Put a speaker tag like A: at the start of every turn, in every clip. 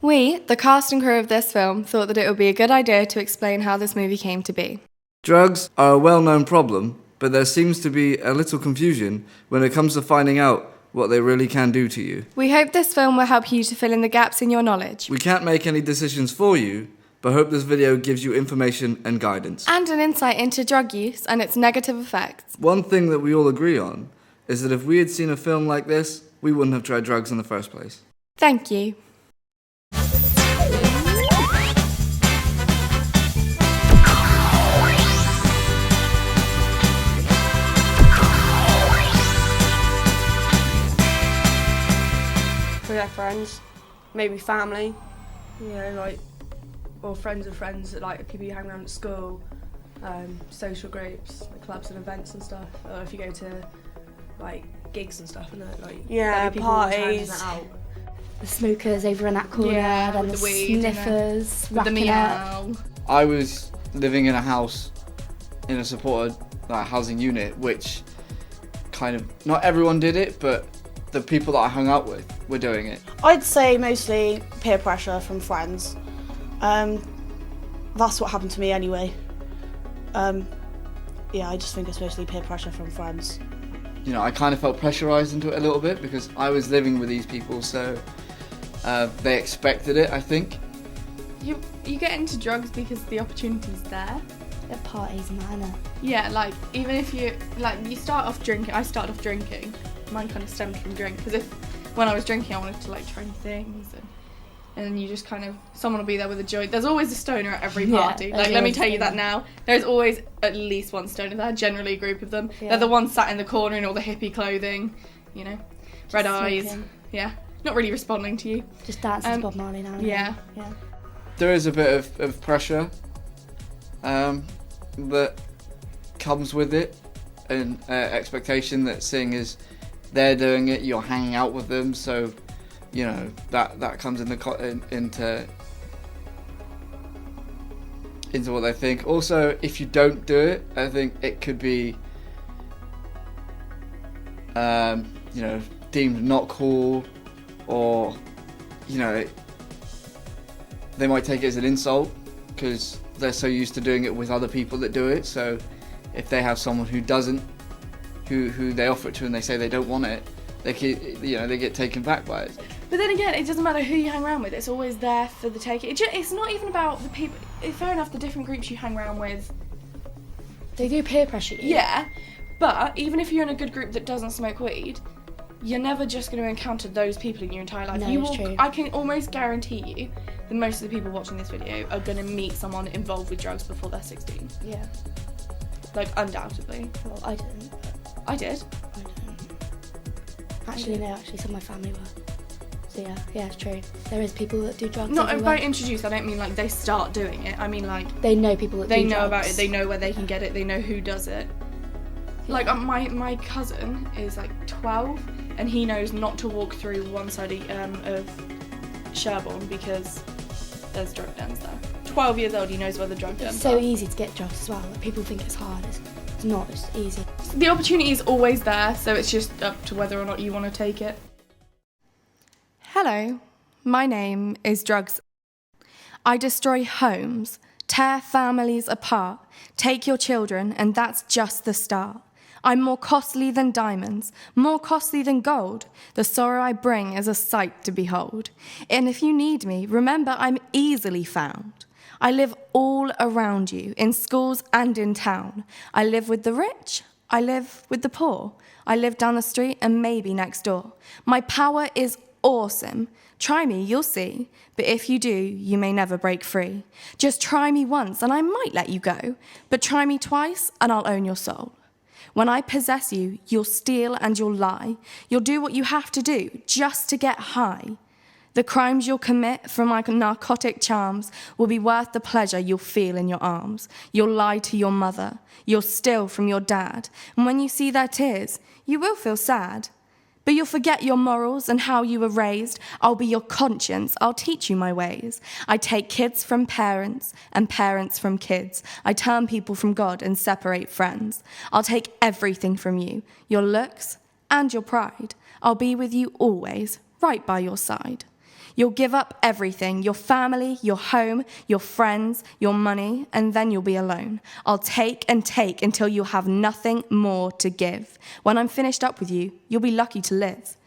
A: We, the cast and crew of this film, thought that it would be a good idea to explain how this movie came to be.
B: Drugs are a well-known problem, but there seems to be a little confusion when it comes to finding out what they really can do to you.
A: We hope this film will help you to fill in the gaps in your knowledge.
B: We can't make any decisions for you, but hope this video gives you information and guidance.
A: And an insight into drug use and its negative effects.
B: One thing that we all agree on is that if we had seen a film like this, we wouldn't have tried drugs in the first place.
A: Thank you.
C: With their friends, maybe family, or friends of friends, like people you hang around at school, social groups, like clubs and events and stuff, or if you go to like gigs and stuff, and there'll be people
D: parties.
C: handing it out.
D: The smokers over in that corner,
A: Yeah,
D: then
A: with
D: the
A: the weed,
D: sniffers,
A: With the
D: wrapping up.
A: meow.
B: I was living in a house in a supported housing unit, which kind of, not everyone did it, but the people that I hung out with were doing it.
E: I'd say mostly peer pressure from friends. That's what happened to me anyway. I just think it's mostly peer pressure from friends.
B: You know, I kind of felt pressurized into it a little bit because I was living with these people, so they expected it, I think.
A: You get into drugs because the opportunity's there.
D: The parties, man.
A: Yeah, like, even if you start off drinking, I started off drinking. Mine kind of stemmed from drink, because when I was drinking I wanted to try new things, and then you just kind of, someone will be there with a joint. There's always a stoner at every party.
D: there's
A: Let me
D: always
A: tell you
D: a
A: that
D: stoner.
A: now. There's always at least one stoner there, generally a group of them.
D: Yeah.
A: They're the ones sat in the corner in all the hippie clothing, red eyes.
D: smoking.
A: Yeah, not really responding to you.
D: Just dancing to Bob Marley now and
A: yeah.
D: then. Yeah.
B: There is a bit of pressure that comes with it, and expectation that seeing as they're doing it, you're hanging out with them, so that comes into what they think. Also, if you don't do it, I think it could be deemed not cool, or they might take it as an insult because they're so used to doing it with other people that do it. So if they have someone who doesn't, who they offer it to and they say they don't want it, they get taken back by it.
A: But then again, it doesn't matter who you hang around with. It's always there for the taking. It's not even about the people. Fair enough, the different groups you hang around with.
D: They do peer pressure you.
A: Yeah, but even if you're in a good group that doesn't smoke weed, you're never just going to encounter those people in your entire life.
D: No, it's true.
A: I can almost guarantee you that most of the people watching this video are going to meet someone involved with drugs before they're 16.
D: Yeah.
A: Undoubtedly.
D: Well, I didn't.
A: I did.
D: I didn't. Actually, no. Actually, some of my family were. So yeah, it's true. There is people that do drugs.
A: Not
D: everywhere.
A: by introduce, I don't mean they start doing it. I mean
D: They know people that
A: they
D: do
A: know
D: drugs.
A: about it, they know where they can get it, they know who does it.
D: Yeah.
A: My cousin is 12, and he knows not to walk through one side of Sherborne because there's drug dens there. 12 years old, he knows where the drug dens
D: It's so
A: are.
D: easy to get drugs as well. People think it's hard. It's not. It's easy.
A: The opportunity is always there, so it's just up to whether or not you want to take it. Hello, my name is Drugs. I destroy homes, tear families apart, take your children, and that's just the start. I'm more costly than diamonds, more costly than gold. The sorrow I bring is a sight to behold. And if you need me, remember I'm easily found. I live all around you, in schools and in town. I live with the rich, I live with the poor. I live down the street and maybe next door. My power is awesome. Try me, you'll see. But if you do, you may never break free. Just try me once and I might let you go. But try me twice and I'll own your soul. When I possess you, you'll steal and you'll lie. You'll do what you have to do just to get high. The crimes you'll commit from my narcotic charms will be worth the pleasure you'll feel in your arms. You'll lie to your mother. You'll steal from your dad. And when you see their tears, you will feel sad. But you'll forget your morals and how you were raised. I'll be your conscience. I'll teach you my ways. I take kids from parents and parents from kids. I turn people from God and separate friends. I'll take everything from you, your looks and your pride. I'll be with you always, right by your side. You'll give up everything, your family, your home, your friends, your money, and then you'll be alone. I'll take and take until you have nothing more to give. When I'm finished up with you, you'll be lucky to live.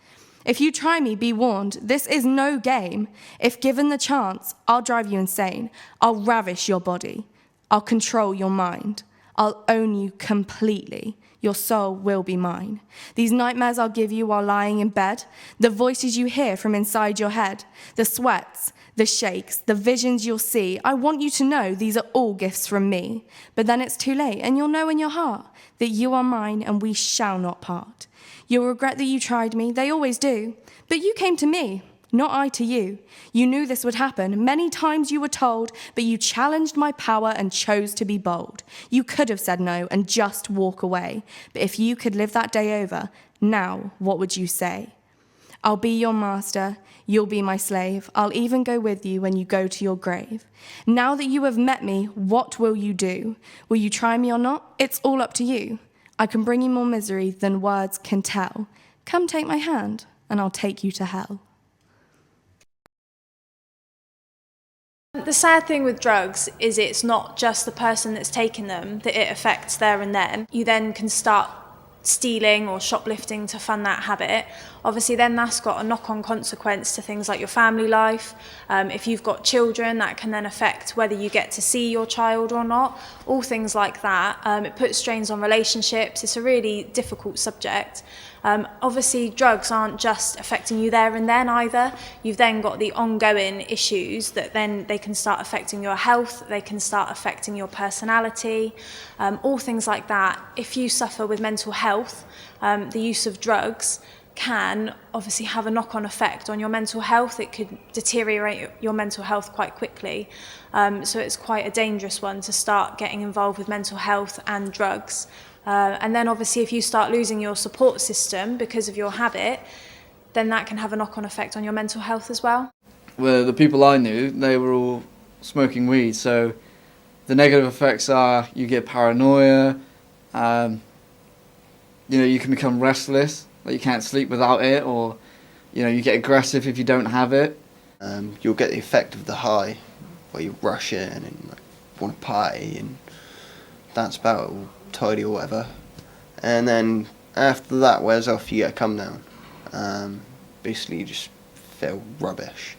A: If you try me, be warned, this is no game. If given the chance, I'll drive you insane. I'll ravish your body. I'll control your mind. I'll own you completely. Your soul will be mine. These nightmares I'll give you while lying in bed, the voices you hear from inside your head, the sweats, the shakes, the visions you'll see, I want you to know these are all gifts from me. But then it's too late, and you'll know in your heart that you are mine and we shall not part. You'll regret that you tried me, they always do, but you came to me, not I to you. You knew this would happen. Many times you were told, but you challenged my power and chose to be bold. You could have said no and just walk away. But if you could live that day over, now what would you say? I'll be your master, you'll be my slave. I'll even go with you when you go to your grave. Now that you have met me, what will you do? Will you try me or not? It's all up to you. I can bring you more misery than words can tell. Come take my hand, and I'll take you to hell.
F: The sad thing with drugs is it's not just the person that's taking them that it affects there and then. You then can start stealing or shoplifting to fund that habit. Obviously then that's got a knock-on consequence to things like your family life. If you've got children, that can then affect whether you get to see your child or not, all things like that. It puts strains on relationships. It's a really difficult subject. Obviously drugs aren't just affecting you there and then either. You've then got the ongoing issues that then they can start affecting your health, they can start affecting your personality, all things like that. If you suffer with mental health, the use of drugs can obviously have a knock-on effect on your mental health. It could deteriorate your mental health quite quickly. So it's quite a dangerous one to start getting involved with mental health and drugs. And then obviously if you start losing your support system because of your habit, then that can have a knock-on effect on your mental health as well.
B: Well, the people I knew, they were all smoking weed, so the negative effects are you get paranoia, you can become restless, like you can't sleep without it, or you get aggressive if you don't have it.
G: You'll get the effect of the high, where you rush in and want to party, and that's about all tidy or whatever. And then after that wears off, you get a come down. Basically, you just feel rubbish.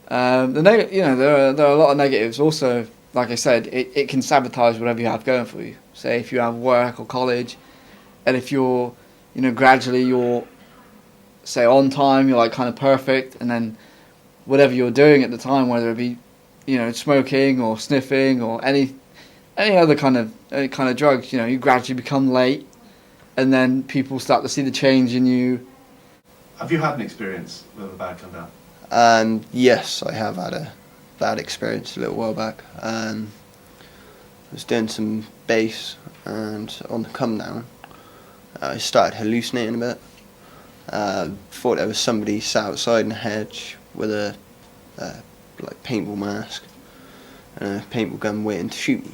B: There are a lot of negatives. Also, like I said, it can sabotage whatever you have going for you. Say if you have work or college, and if you're gradually you're, say, on time, you're like kind of perfect, and then whatever you're doing at the time, whether it be, smoking or sniffing or any other kind of drugs, you gradually become late, and then people start to see the change in you.
H: Have you had an experience with a bad come down?
G: Yes, I have had a bad experience a little while back. I was doing some bass, and on the come down, I started hallucinating a bit. Thought there was somebody sat outside in a hedge with a paintball mask and a paintball gun waiting to shoot me.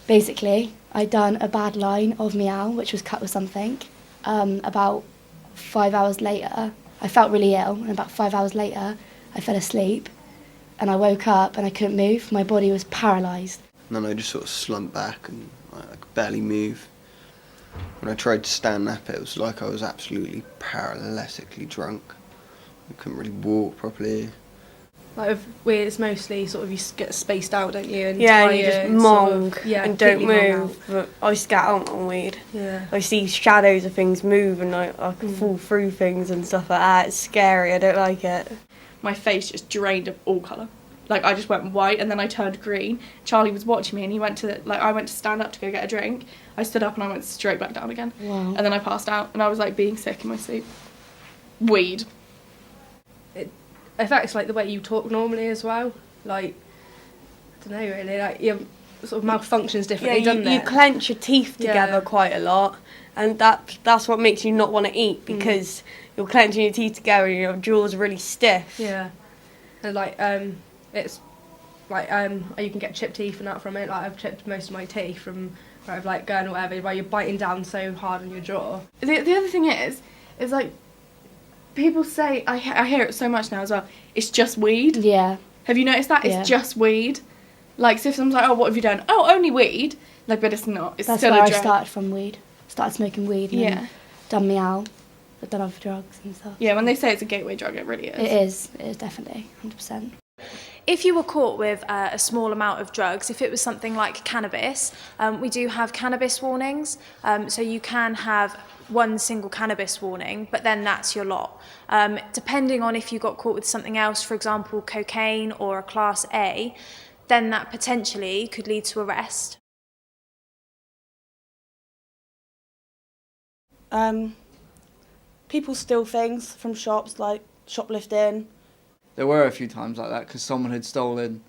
D: Basically, I'd done a bad line of Meow, which was cut with something. About 5 hours later, I felt really ill, and about 5 hours later, I fell asleep, and I woke up and I couldn't move. My body was paralysed.
G: And then I just sort of slumped back and I could barely move. When I tried to stand up, it was like I was absolutely paralytically drunk. I couldn't really walk properly.
C: Like with weed, it's mostly sort of you get spaced out, don't you? And
I: Yeah,
C: tired,
I: and you just
C: sort
I: mong
C: of,
I: and don't
C: completely mong
I: move. But I used to get out on weed.
C: out. Yeah.
I: I see shadows of things move and I can fall through things and stuff like that. It's scary, I don't like it.
J: My face just drained of all colour. Like I just went white and then I turned green. Charlie was watching me and he went to, I went to stand up to go get a drink. I stood up and I went straight back down again.
D: Wow.
J: And then I passed out and I was like being sick in my sleep. Weed.
C: It affects like the way you talk normally as well. Like, I don't know really, like your sort of malfunctions differently, doesn't
I: you
C: it?
I: clench your teeth
C: Yeah.
I: together quite a lot, and that's what makes you not want to eat, because you're clenching your teeth together and your jaw's really stiff.
C: Yeah. And like it's like you can get chipped teeth and that from it. Like I've chipped most of my teeth from where I've like gone or whatever, where you're biting down so hard on your jaw.
J: The other thing is like people say, I hear it so much now as well, it's just weed.
D: Yeah.
J: Have you noticed that?
D: Yeah.
J: It's just weed. Like, so if someone's like, oh, what have you done? Oh, only weed. Like, but it's not. It's
D: That's
J: still
D: where
J: a
D: I
J: drug.
D: started from weed. Started smoking weed and
J: Yeah.
D: then done me out. I've done other drugs and stuff.
J: Yeah, when they say it's a gateway drug, it really is.
D: It is definitely, 100%.
F: If you were caught with a small amount of drugs, if it was something like cannabis, we do have cannabis warnings. So you can have one single cannabis warning, but then that's your lot. Depending on if you got caught with something else, for example, cocaine or a Class A, then that potentially could lead to arrest.
E: People steal things from shops, like shoplifting.
B: There were a few times like that because someone had stolen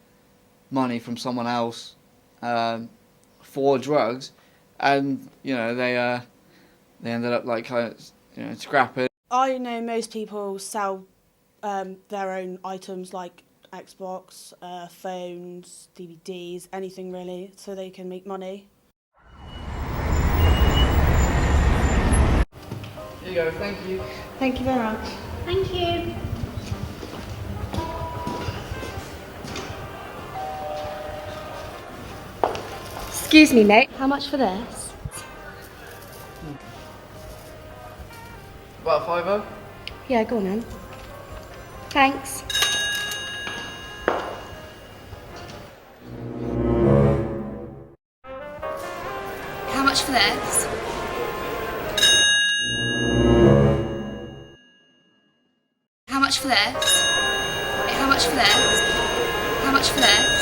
B: money from someone else for drugs, and they ended up like scrapping.
E: I know most people sell their own items like Xbox, phones, DVDs, anything really, so they can make money.
B: Here you go, thank you.
E: Thank you very much.
D: Thank you. Excuse me, mate. How much for this?
B: About £5.
D: Yeah, go on then. Thanks. How much for this? How much for this? How much for this? How much for this?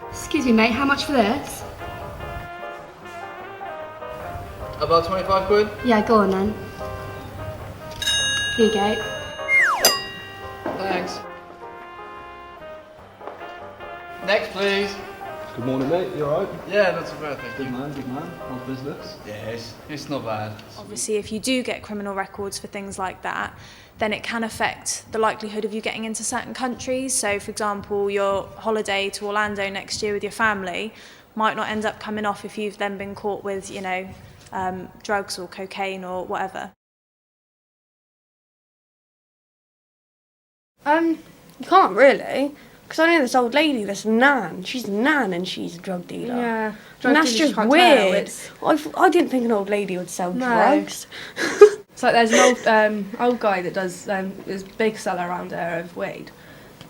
D: Excuse me, mate, how much for this?
B: About £25?
D: Yeah, go on then. Here you go.
B: Thanks. Next, please.
K: Good morning, mate. You alright?
B: Yeah, not so bad, thank you.
K: Good man. How's business?
B: Yes, it's not bad.
F: Obviously, if you do get criminal records for things like that, then it can affect the likelihood of you getting into certain countries. So, for example, your holiday to Orlando next year with your family might not end up coming off if you've then been caught with, drugs or cocaine or whatever.
I: You can't really, because I know this old lady, this Nan. She's Nan and she's a drug dealer.
J: Yeah.
I: And that's just weird. I didn't think an old lady would sell drugs.
C: It's like there's an old guy that does this big seller around here of weed,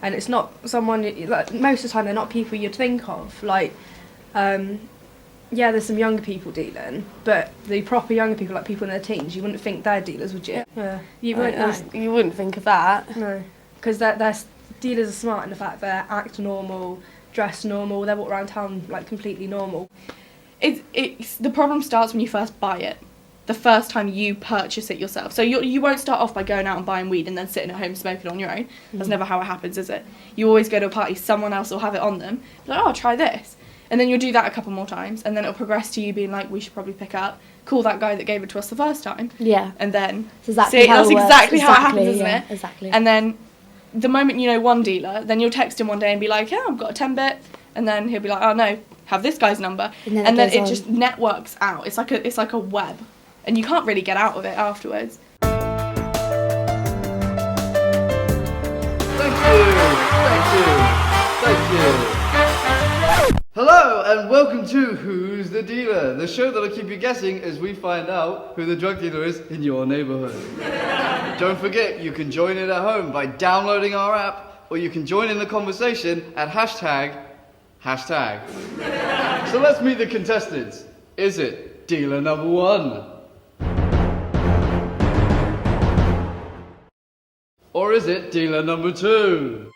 C: and it's not someone like, most of the time they're not people you'd think of. Like, yeah, there's some younger people dealing, but the proper younger people, like people in their teens, you wouldn't think they're dealers, would you? Yeah,
I: You wouldn't think of that.
C: No, because they're dealers are smart in the fact they act normal, dress normal, they walk around town like completely normal.
J: It's the problem starts when you first buy it. The first time you purchase it yourself. So you won't start off by going out and buying weed and then sitting at home smoking on your own. That's never how it happens, is it? You always go to a party, someone else will have it on them. Like, oh, try this. And then you'll do that a couple more times, and then it'll progress to you being like, we should probably pick up, call that guy that gave it to us the first time.
D: Yeah.
J: And then,
D: That's exactly how
J: that's
D: it works.
J: exactly how it happens,
D: Exactly,
J: isn't it?
D: Exactly.
J: And then, the moment you know one dealer, then you'll text him one day and be like, yeah, I've got a 10-bit. And then he'll be like, oh no, have this guy's number.
D: And then
J: it just networks out. It's like a web. And you can't really get out of it afterwards.
B: Thank you. Hello and welcome to Who's the Dealer, the show that'll keep you guessing as we find out who the drug dealer is in your neighborhood. Don't forget, you can join in at home by downloading our app, or you can join in the conversation at hashtag. So let's meet the contestants. Is it dealer number 1? Or is it dealer number 2?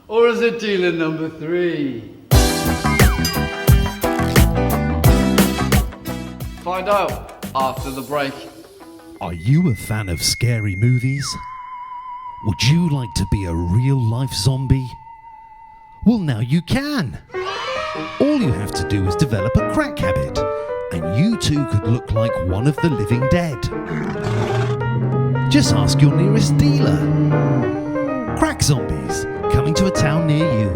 B: Or is it dealer number 3? Find out after the break.
L: Are you a fan of scary movies? Would you like to be a real-life zombie? Well, now you can. All you have to do is develop a crack habit, and you too could look like one of the living dead. Just ask your nearest dealer. Crack zombies. coming to a town near you.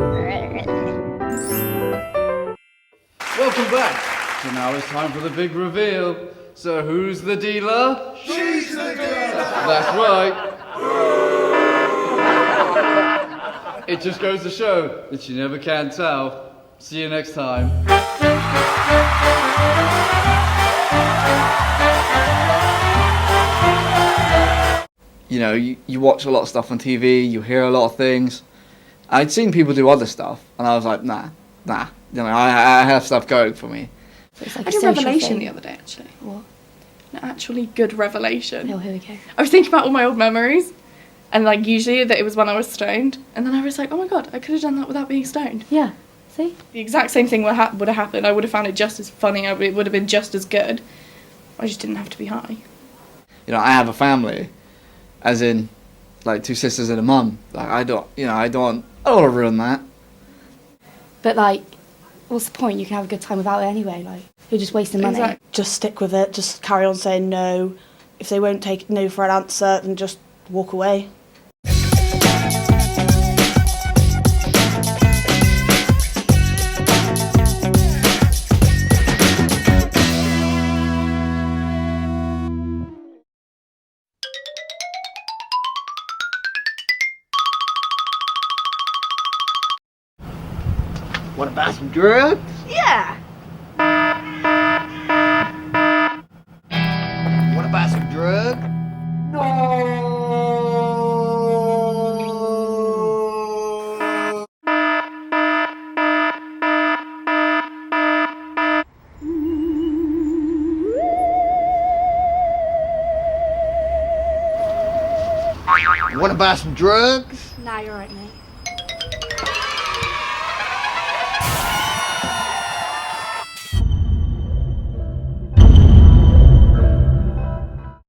B: Welcome back. So now it's time for the big reveal. So who's the dealer?
M: She's the dealer!
B: That's right. It just goes to show that you never can tell. See you next time. You know, you watch a lot of stuff on TV, you hear a lot of things. I'd seen people do other stuff, and I was like, nah. You know, I have stuff going for me.
D: So it's like
J: I
D: a
J: had a
D: social
J: revelation
D: thing.
J: the other day, actually.
D: What?
J: An actually good revelation.
D: Oh, here we go.
J: I was thinking about all my old memories, and like usually that it was when I was stoned, and then I was like, oh my god, I could have done that without being stoned.
D: Yeah. See?
J: The exact same thing would have happened. I would have found it just as funny. It would have been just as good. I just didn't have to be high.
B: You know, I have a family, as in, like 2 sisters and a mum. Like I don't want to ruin that.
D: But like, what's the point? You can have a good time without it anyway. Like, you're just wasting money.
J: Exactly.
E: Just stick with it. Just carry on saying no. If they won't take no for an answer, then just walk away.
G: Want to buy some drugs?
I: Yeah.
G: Want to buy some drugs? Want to buy some drugs?
D: Nah, you're right, mate.